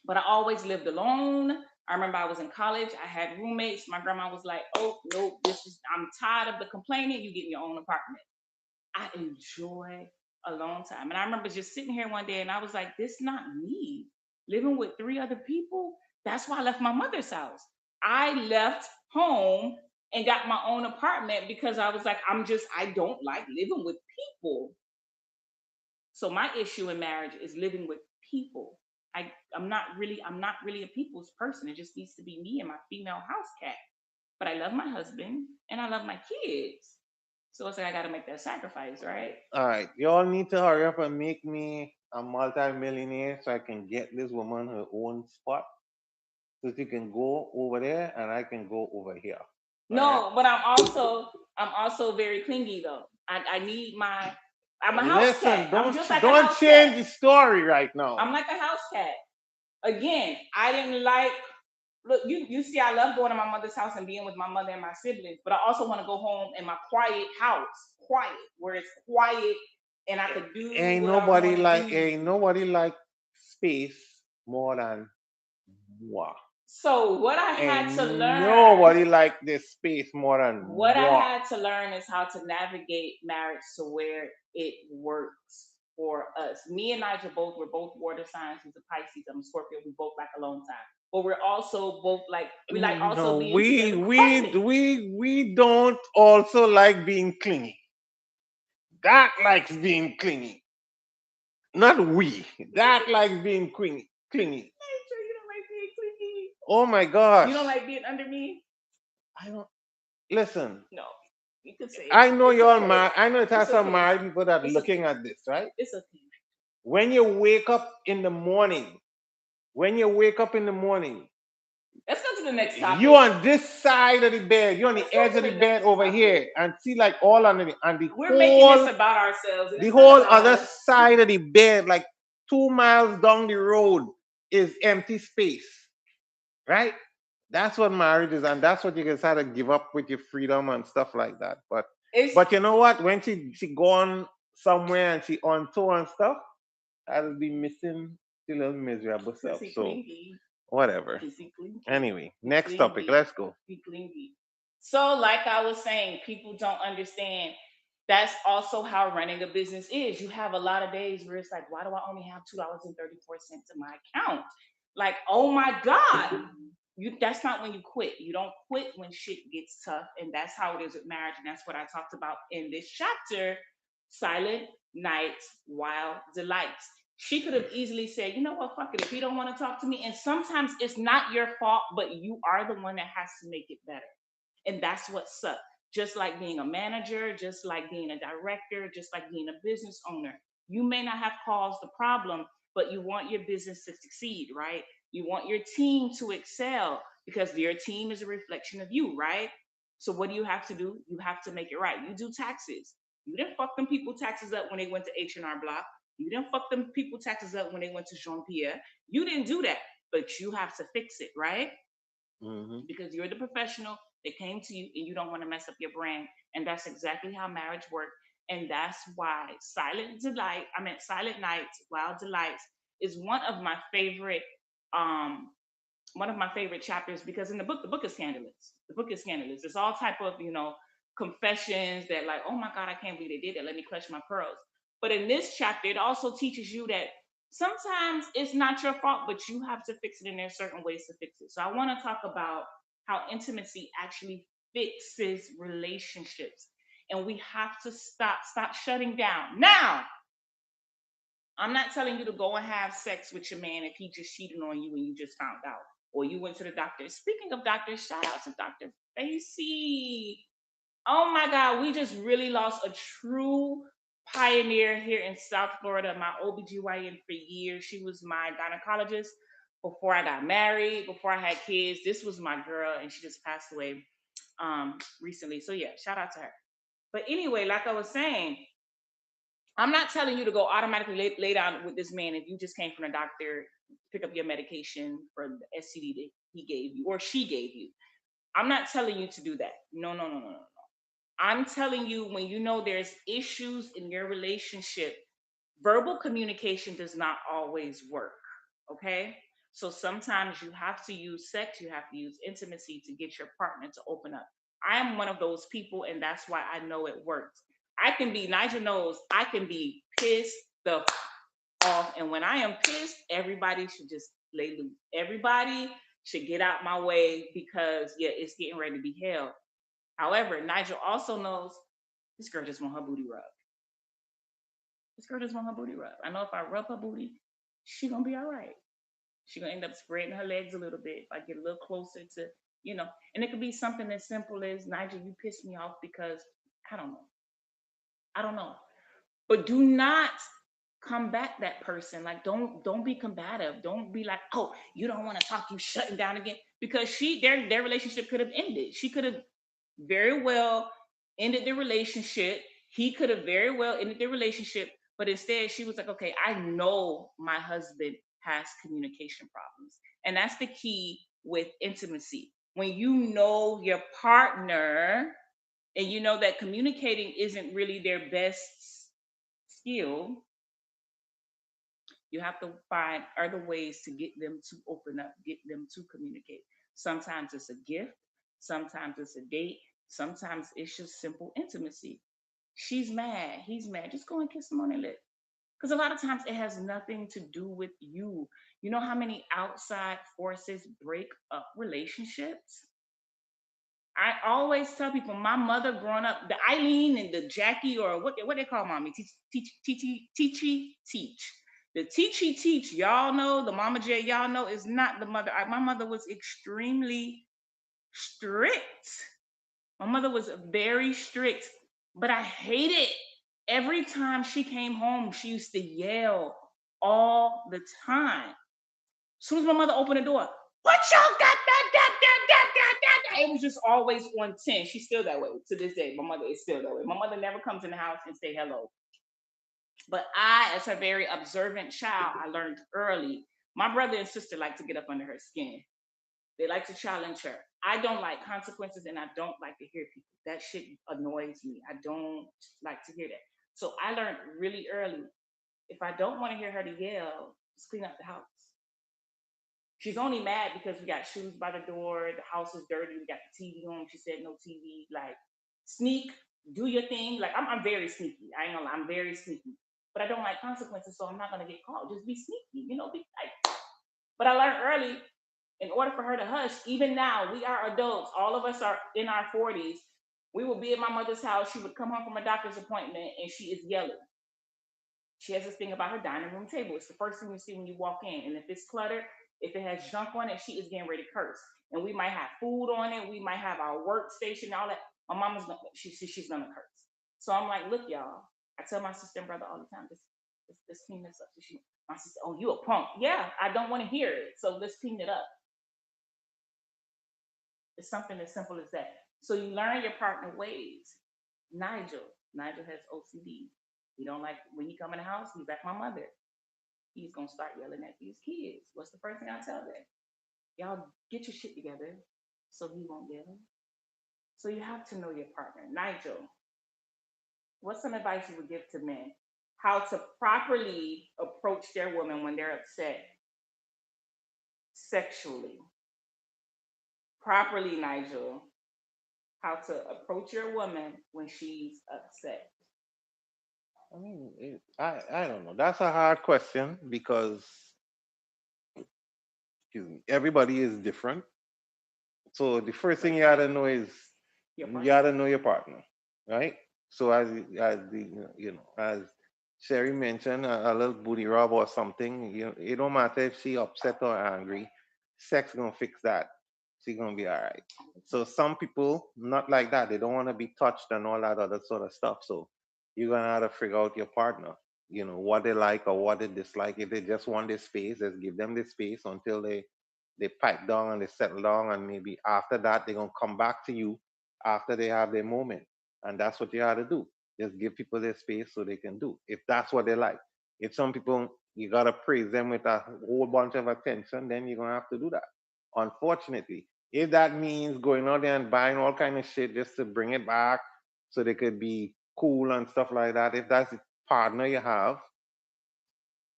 But I always lived alone. I remember I was in college. I had roommates. My grandma was like, "Oh no, I'm tired of the complaining. You get in your own apartment." I enjoy alone time. And I remember just sitting here one day and I was like, this not me. Living with three other people. That's why I left my mother's house. I left home and got my own apartment because I was like, I don't like living with people. So my issue in marriage is living with people. I'm not really a people's person. It just needs to be me and my female house cat. But I love my husband and I love my kids. So it's like I gotta make that sacrifice, right? All right, y'all need to hurry up and make me a multi-millionaire so I can get this woman her own spot, so she can go over there and I can go over here. All right. No, but I'm also very clingy though. I need my I'm a house cat. Listen, I'm don't just like a don't house cat. change the story right now. I'm like a house cat. Again, I didn't like look, you see, I love going to my mother's house and being with my mother and my siblings, but I also want to go home in my quiet house, quiet, where it's quiet and I could do Ain't what I nobody want to like do. ain't nobody like space more than moi. So what I had to Ain't learn nobody like this space more than what I moi. had to learn is how to navigate marriage to where it works for us. Me and Nigel we're both water signs. He's a Pisces, I'm a Scorpio. We both like alone time, but we're also both like we like also No, being we together we quietly. we we don't also like being clingy. That likes being clingy. Not we. That likes being clingy. Hey, sure you don't like being clingy. Oh my You gosh. don't like being under me. I don't listen. No, you could say it. I know It's y'all okay. mad. I know it has It's some okay. married people that are It's looking okay. at this, right? It's okay. When you wake up in the morning, when you wake up in the morning, Let's go to the next you topic. on this side of the bed, you're on the Let's edge go of to the the bed next over topic. here, and see like all on the and We're making this whole about ourselves, and the it's not whole about other us. side of the bed, like 2 miles down the road, is empty space, right? That's what marriage is, and that's what you can start to give up with your freedom and stuff like that. But It's but you know what? When she gone somewhere and she on tour and stuff, I'll be missing the little miserable because self. he So clingy. whatever. Because he clingy. Anyway, He next topic. clingy. Let's go. He clingy. So, like I was saying, people don't understand. That's also how running a business is. You have a lot of days where it's like, why do I only have $2.34 in my account? Like, oh my God. That's not when you quit. You don't quit when shit gets tough. And that's how it is with marriage. And that's what I talked about in this chapter. Silent nights, wild delights. She could have easily said, you know what, fuck it. If you don't want to talk to me, and sometimes it's not your fault, but you are the one that has to make it better. And that's what sucks. Just like being a manager, just like being a director, just like being a business owner. You may not have caused the problem, but you want your business to succeed, right? You want your team to excel because your team is a reflection of you, right? So what do you have to do? You have to make it right. You do taxes. You didn't fuck them people taxes up when they went to H&R Block. You didn't fuck them people taxes up when they went to Jean Pierre. You didn't do that, but you have to fix it, right? Hmm. Because you're the professional that came to you and you don't want to mess up your brand. And that's exactly how marriage works. And that's why Silent Nights, Wild Delights is um one of my favorite chapters because in the book is scandalous. The book is scandalous. There's all type of, confessions that like, oh my God, I can't believe they did that. Let me clutch my pearls. But in this chapter, it also teaches you that sometimes it's not your fault, but you have to fix it, and there's certain ways to fix it. So I want to talk about how intimacy actually fixes relationships. And we have to stop shutting down. Now, I'm not telling you to go and have sex with your man if he just cheated on you and you just found out, or you went to the doctor. Speaking of doctors, shout out to Dr. Facey. Oh my God, we just really lost a true pioneer here in South Florida. My OBGYN for years. She was my gynecologist before I got married, before I had kids. This was my girl, and she just passed away recently. So yeah, shout out to her. But anyway, like I was saying, I'm not telling you to go automatically lay down with this man if you just came from the doctor pick up your medication for the STD that he gave you or she gave you. I'm not telling you to do that. No, no, no, no, no. I'm telling you, when you know there's issues in your relationship, verbal communication does not always work. Okay. So sometimes you have to use sex, you have to use intimacy to get your partner to open up. I am one of those people, and that's why I know it works. I can be, Nigel knows, I can be pissed the off. And when I am pissed, everybody should just lay loose. Everybody should get out my way because, yeah, it's getting ready to be hell. However, Nigel also knows this girl just want her booty rubbed. This girl just want her booty rubbed. I know if I rub her booty, she gonna be all right. She gonna end up spreading her legs a little bit if I get a little closer to, and it could be something as simple as, Nigel, you pissed me off because I don't know. I don't know. But do not combat that person. Like, don't be combative. Don't be like, oh, you don't want to talk, you shutting down again. Because their relationship could have ended. She could have very well ended the relationship. He could have very well ended the relationship, but instead she was like, okay, I know my husband has communication problems. And that's the key with intimacy. When you know your partner and you know that communicating isn't really their best skill, you have to find other ways to get them to open up, get them to communicate. Sometimes it's a gift, sometimes it's a date, sometimes it's just simple intimacy. She's mad, he's mad. Just go and kiss him on the lip. Because a lot of times it has nothing to do with you. You know how many outside forces break up relationships? I always tell people, my mother growing up, the Eileen and the Jackie, or what they call mommy, teach. The teach, y'all know, the Mama J, y'all know, is not the mother. My mother was extremely strict. My mother was very strict, but I hated every time she came home, she used to yell all the time. As soon as my mother opened the door, what y'all got that. It was just always on 10. She's still that way to this day. My mother is still that way. My mother never comes in the house and say hello. But I, as a very observant child, I learned early. My brother and sister like to get up under her skin. They like to challenge her. I don't like consequences and I don't like to hear people. That shit annoys me. I don't like to hear that. So I learned really early, if I don't want to hear her to yell, just clean up the house. She's only mad because we got shoes by the door, the house is dirty, we got the TV on. She said no TV. Like, sneak, do your thing. Like, I'm very sneaky. I ain't gonna lie, I'm very sneaky. But I don't like consequences, so I'm not gonna get caught. Just be sneaky, be like. But I learned early, in order for her to hush, even now, we are adults. All of us are in our 40s. We will be at my mother's house. She would come home from a doctor's appointment and she is yelling. She has this thing about her dining room table. It's the first thing you see when you walk in. And if it's cluttered, if it has junk on it, she is getting ready to curse. And we might have food on it. We might have our workstation, all that. My mama's gonna, she's gonna curse. So I'm like, look, y'all. I tell my sister and brother all the time, let's clean this up. So my sister, oh, you a punk? Yeah, I don't want to hear it. So let's clean it up. It's something as simple as that. So you learn your partner ways. Nigel has OCD. He don't like when he come in the house. He's like my mother. He's gonna start yelling at these kids. What's the first thing I tell them? Y'all get your shit together, so he won't yell. So you have to know your partner. Nigel, what's some advice you would give to men? How to properly approach their woman when they're upset sexually. Properly, Nigel. How to approach your woman when she's upset. I mean, I don't know. That's a hard question because everybody is different. So the first thing you gotta know is you gotta know your partner, right? So as the as Sherri mentioned, a little booty rub or something, it don't matter if she upset or angry. Sex gonna fix that. She gonna be all right. So some people not like that. They don't want to be touched and all that other sort of stuff. So you're gonna have to figure out your partner. What they like or what they dislike. If they just want this space, just give them this space until they pipe down and they settle down, and maybe after that they're gonna come back to you after they have their moment. And that's what you have to do. Just give people their space so they can do if that's what they like. If some people you gotta praise them with a whole bunch of attention, then you're gonna have to do that. Unfortunately, if that means going out there and buying all kind of shit just to bring it back so they could be cool and stuff like that, if that's the partner you have,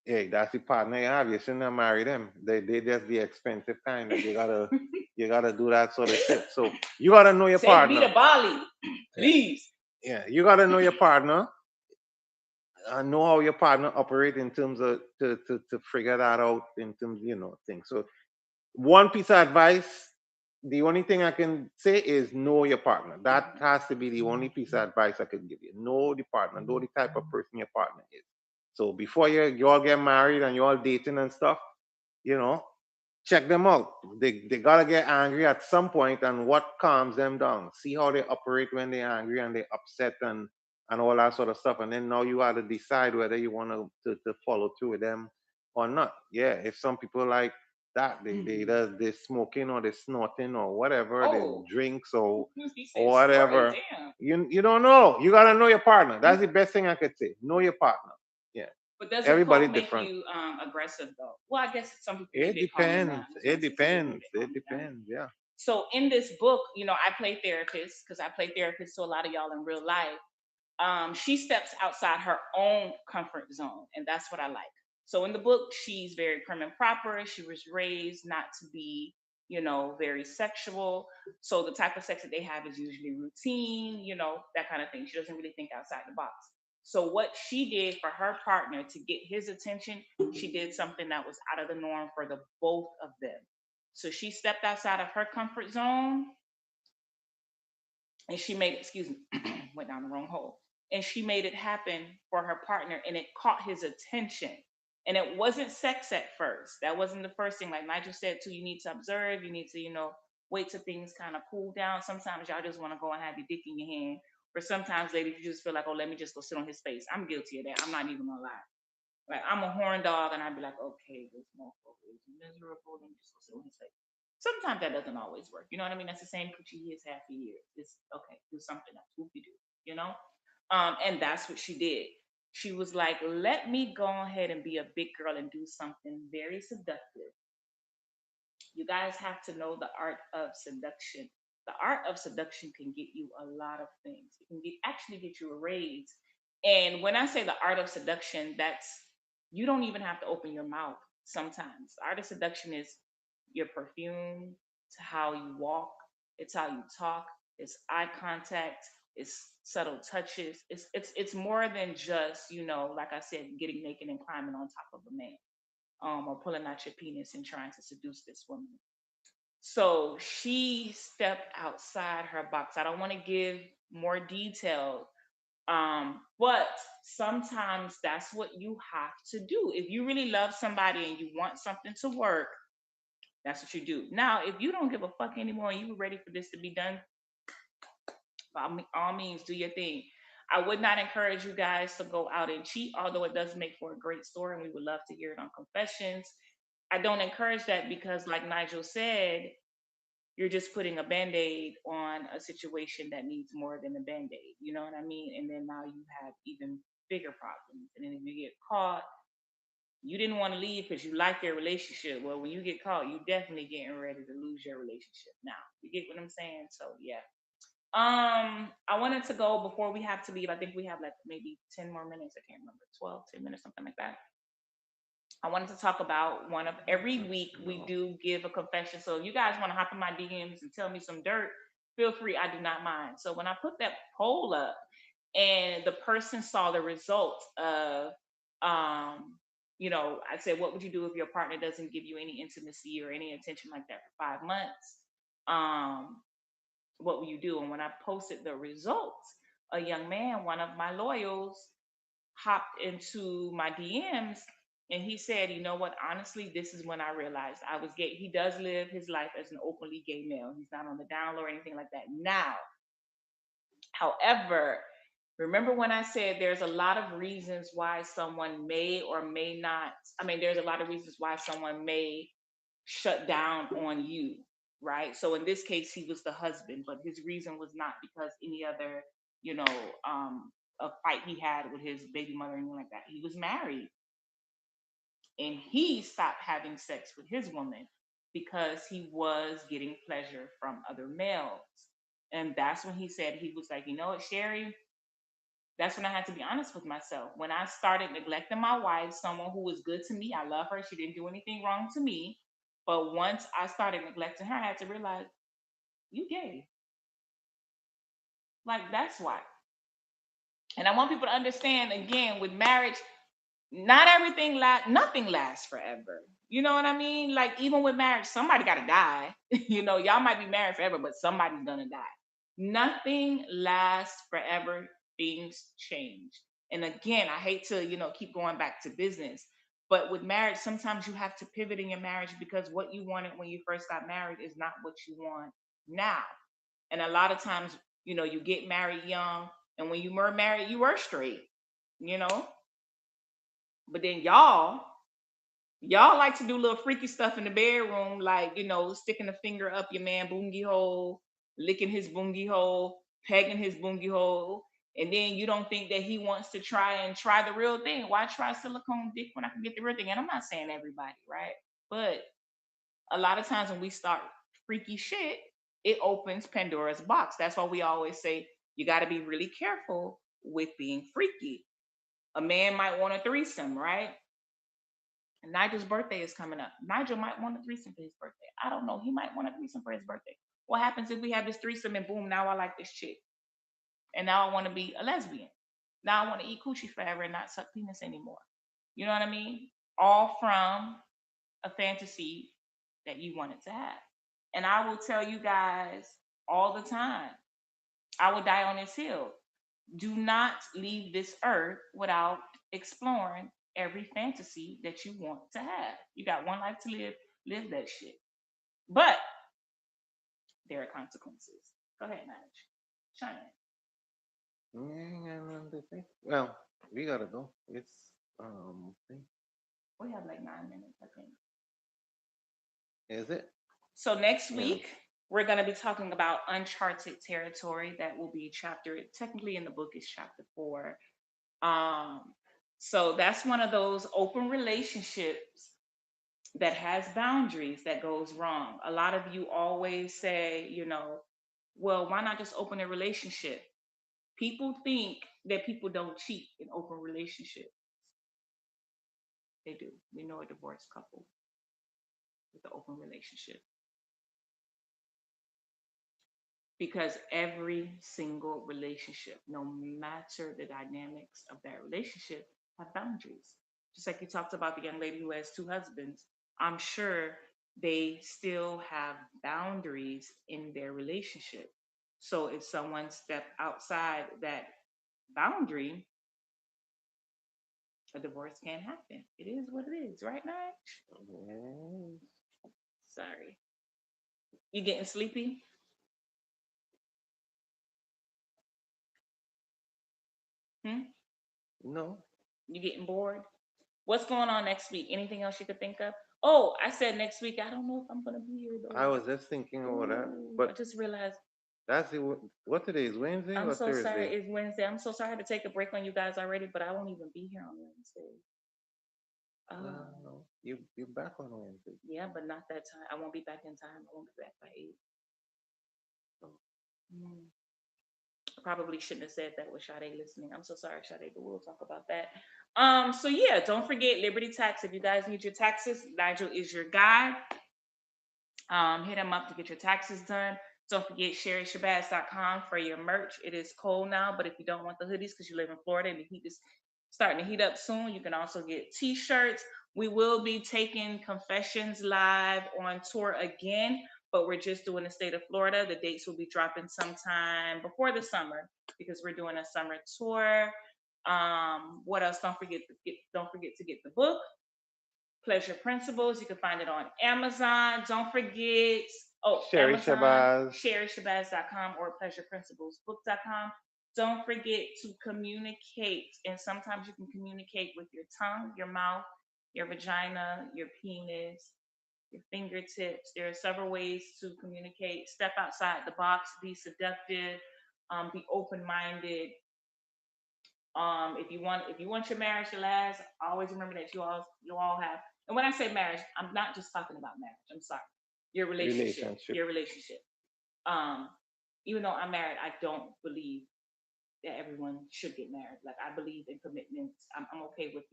hey, that's the partner you have. You shouldn't have married them. They just the expensive kind that you gotta do that sort of shit. So you gotta know your Take me partner. to Bali, Yeah, please. yeah. You gotta know your partner. Know how your partner operate in terms of to figure that out in terms things. So one piece of advice, the only thing I can say is know your partner. That has to be the only piece of advice I can give you. Know the partner, know the type of person your partner is. So before you all get married and you all dating and stuff, you know, check them out. They gotta get angry at some point, and what calms them down. See how they operate when they're angry and they're upset and all that sort of stuff. And then now you gotta decide whether you want to follow through with them or not. Yeah, if some people like that, they smoking or they snorting or whatever, they Oh, drinks he or said snorting. whatever. Damn. You don't know. You gotta know your partner. That's the best thing I could say. Know your partner. Yeah. But doesn't Everybody coke make different. you aggressive though? Well, I guess some people maybe It they calm you down. depends. I was It gonna say some people depends. they It calm you down. depends. Yeah. So in this book, I play therapist because I play therapist to a lot of y'all in real life. She steps outside her own comfort zone, and that's what I like. So in the book, she's very prim and proper. She was raised not to be, very sexual. So the type of sex that they have is usually routine, that kind of thing. She doesn't really think outside the box. So what she did for her partner to get his attention, she did something that was out of the norm for the both of them. So she stepped outside of her comfort zone and she made, excuse me, went down the wrong hole. And she made it happen for her partner and it caught his attention. And it wasn't sex at first. That wasn't the first thing. Like Nigel said too, you need to observe, you need to, wait till things kind of cool down. Sometimes y'all just want to go and have your dick in your hand. Or sometimes, ladies, you just feel like, oh, let me just go sit on his face. I'm guilty of that. I'm not even gonna lie. Like I'm a horn dog, and I'd be like, okay, this motherfucker is miserable. Let me just go sit on his face. Sometimes that doesn't always work. You know what I mean? That's the same coochie he is half a year. It's okay. Do something else. Whoopie do. You know? And that's what she did. She was like, let me go ahead and be a big girl and do something very seductive. You guys have to know the art of seduction. The art of seduction can get you a lot of things. It can actually get you a raise. And when I say the art of seduction, that's you don't even have to open your mouth sometimes. The art of seduction is your perfume, to how you walk, it's how you talk, it's eye contact, it's subtle touches. It's more than just, like I said, getting naked and climbing on top of a man, or pulling out your penis and trying to seduce this woman. So she stepped outside her box. I don't want to give more detail, but sometimes that's what you have to do. If you really love somebody and you want something to work, that's what you do. Now, if you don't give a fuck anymore and you ready for this to be done, by all means, do your thing. I would not encourage you guys to go out and cheat, although it does make for a great story and we would love to hear it on Confessions. I don't encourage that because, like Nigel said, you're just putting a band-aid on a situation that needs more than a band-aid. You know what I mean? And then now you have even bigger problems. And then if you get caught, you didn't want to leave because you like your relationship. Well, when you get caught, you definitely getting ready to lose your relationship. Now, you get what I'm saying? So yeah. I wanted to go before we have to leave. I think we have like maybe 10 more minutes. I can't remember, 12, 10 minutes, something like that. I wanted to talk about one of every week we do give a confession. So if you guys want to hop in my DMs and tell me some dirt, feel free. I do not mind. So when I put that poll up and the person saw the results of I said, what would you do if your partner doesn't give you any intimacy or any attention like that for 5 months? What will you do? And when I posted the results, a young man, one of my loyals, hopped into my DMs and he said, you know what? Honestly, this is when I realized I was gay. He does live his life as an openly gay male. He's not on the down low or anything like that now. However, remember when I said there's a lot of reasons why someone may or may not, there's a lot of reasons why someone may shut down on you, right? So in this case, he was the husband, but his reason was not because any other, you know, a fight he had with his baby mother or anything like that. He was married. and he stopped having sex with his woman because he was getting pleasure from other males. And that's when he said, he was like, you know what, Sherri, that's when I had to be honest with myself. When I started neglecting my wife, someone who was good to me, I love her, she didn't do anything wrong to me. But once I started neglecting her, I had to realize, you gay. Like, that's why. And I want people to understand, again, with marriage, not everything nothing lasts forever. You know what I mean? Like, even with marriage, somebody got to die. Y'all might be married forever, but somebody's gonna die. Nothing lasts forever. Things change. And again, I hate to keep going back to business, but with marriage, sometimes you have to pivot in your marriage because what you wanted when you first got married is not what you want now. And a lot of times, you get married young, and when you were married, you were straight. you know but then y'all like to do little freaky stuff in the bedroom, like, sticking a finger up your man boongie hole, licking his boongie hole, pegging his boongie hole, and then you don't think that he wants to try the real thing. Why try silicone dick when I can get the real thing? And I'm not saying everybody, right? But a lot of times when we start freaky shit, it opens Pandora's box. That's why we always say you got to be really careful with being freaky. A man might want a threesome, right? Nigel's birthday is coming up. Nigel might want a threesome for his birthday. I don't know. He might want a threesome for his birthday. What happens if we have this threesome and boom, now I like this chick. And now I want to be a lesbian. Now I want to eat coochie forever and not suck penis anymore. You know what I mean? All from a fantasy that you wanted to have. And I will tell you guys all the time, I will die on this hill. Do not leave this earth without exploring every fantasy that you want to have. You got one life to live, live that shit. But there are consequences. Go ahead, Madge. Shine. Well, we gotta go. It's thing. We have like 9 minutes, I think. Is it? So next Yeah. week, we're going to be talking about uncharted territory. That will be technically in the book is chapter 4. Um, so that's one of those open relationships that has boundaries that goes wrong. A lot of you always say, well, why not just open a relationship? People think that people don't cheat in open relationships. They do. We know a divorced couple with an open relationship. Because every single relationship, no matter the dynamics of that relationship, have boundaries. Just like you talked about the young lady who has 2 husbands, I'm sure they still have boundaries in their relationship. So if someone stepped outside that boundary, a divorce can't happen. It is what it is, right, Nige? Yes. Sorry. You getting sleepy? Hmm? No. You getting bored? What's going on next week? Anything else you could think of? Oh, I said next week. I don't know if I'm gonna be here though. I was just thinking about that. I But just realized. that's the what today is Wednesday I'm or so sorry. Thursday? It's Wednesday. I'm so sorry I had to take a break on you guys already, but I won't even be here on Wednesday. No. You back on Wednesday. Yeah, but not that time. I won't be back in time. I won't be back by 8. Oh. Mm. I probably shouldn't have said that with Sade listening. I'm so sorry, Sade, but we'll talk about that. So yeah, don't forget Liberty Tax. If you guys need your taxes, Nigel is your guy. Hit him up to get your taxes done. Don't forget sherryshabazz.com for your merch. It is cold now, but if you don't want the hoodies because you live in Florida and the heat is starting to heat up soon, you can also get t-shirts. We will be taking Confessions live on tour again, but we're just doing the state of Florida. The dates will be dropping sometime before the summer because we're doing a summer tour. What else? Don't forget to get the book. Pleasure Principles. You can find it on Amazon. Don't forget, Sherri Amazon, Shabazz. sherryshabazz.com or pleasureprinciplesbook.com. Don't forget to communicate. And sometimes you can communicate with your tongue, your mouth, your vagina, your penis, your fingertips. There are several ways to communicate. Step outside the box, be seductive, be open minded. If you want your marriage to last, always remember that you all have. And when I say marriage, I'm not just talking about marriage. I'm sorry, your relationship, Relationship. your relationship. Um, Even though I'm married, I don't believe that everyone should get married. Like I believe in commitments. I'm okay with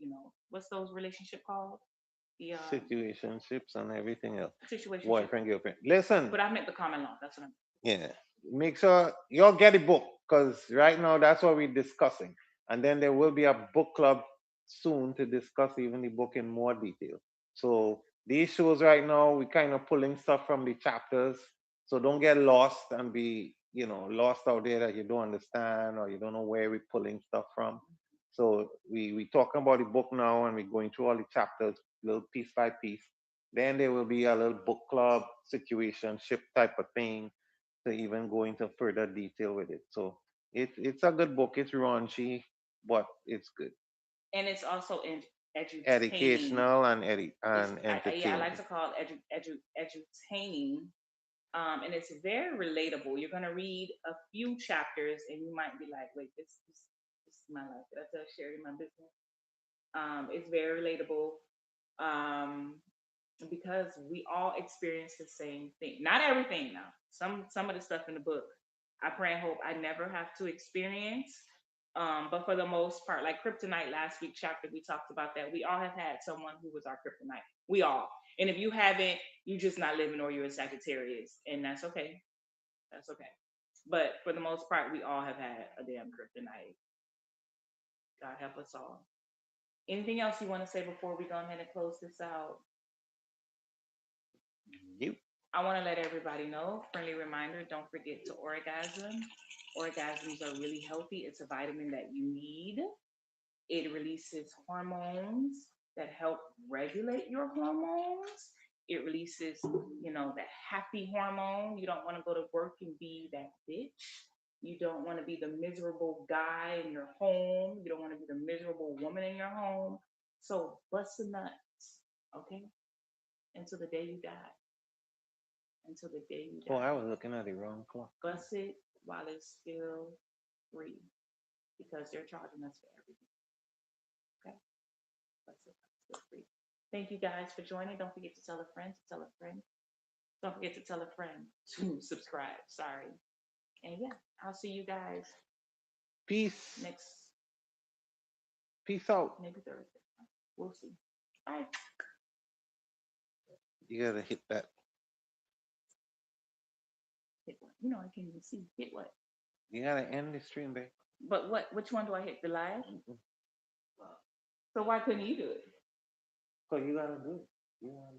what's those relationship called? The Situationships and everything else. situationship. Boyfriend, girlfriend. Listen, But I meant the common law. That's what I'm. yeah. Make sure y'all get a book because right now that's what we're discussing. And then there will be a book club soon to discuss even the book in more detail. So these shows right now, we kind of pulling stuff from the chapters. So don't get lost and be, lost out there that you don't understand or you don't know where we're pulling stuff from. So we talking about the book now and we're going through all the chapters, little piece by piece. Then there will be a little book club situation, ship type of thing to even go into further detail with it. So it's a good book. It's raunchy, but it's good. And it's also edutaining. Educational and I like entertaining. to call it edutaining. And it's very relatable. You're gonna read a few chapters, and you might be like, "Wait, this is my life." Did I tell Sherri my business? It's very relatable. Um, because we all experience the same thing. Not everything now. Some of the stuff in the book, I pray and hope I never have to experience. But for the most part, like kryptonite last week chapter, we talked about that. We all have had someone who was our kryptonite. We all. And if you haven't, you just not living or you're a Sagittarius. And that's okay. That's okay. But for the most part, we all have had a damn kryptonite. God help us all. Anything else you want to say before we go ahead and close this out? You. I want to let everybody know, friendly reminder, don't forget to orgasm. Orgasms are really healthy. It's a vitamin that you need. It releases hormones that help regulate your hormones. It releases, that happy hormone. You don't want to go to work and be that bitch. You don't want to be the miserable guy in your home. You don't want to be the miserable woman in your home. So bust the nuts, okay? Until the day you die. Until the day you Oh, I die. was looking at the wrong clock. Bust it while it's still free because they're charging us for everything. Okay? Bust it while it's still free. Thank you guys for joining. Don't forget to tell a friend to tell a friend. Don't forget to tell a friend to subscribe. Sorry. And yeah, I'll see you guys Peace. next, Peace out. maybe Thursday. We'll see. Bye. You gotta hit that. Hit what? I can't even see. Hit what? You gotta end the stream, babe. But what? Which one do I hit? The live? Mhm. So why couldn't you do it? So you gotta do it. You gotta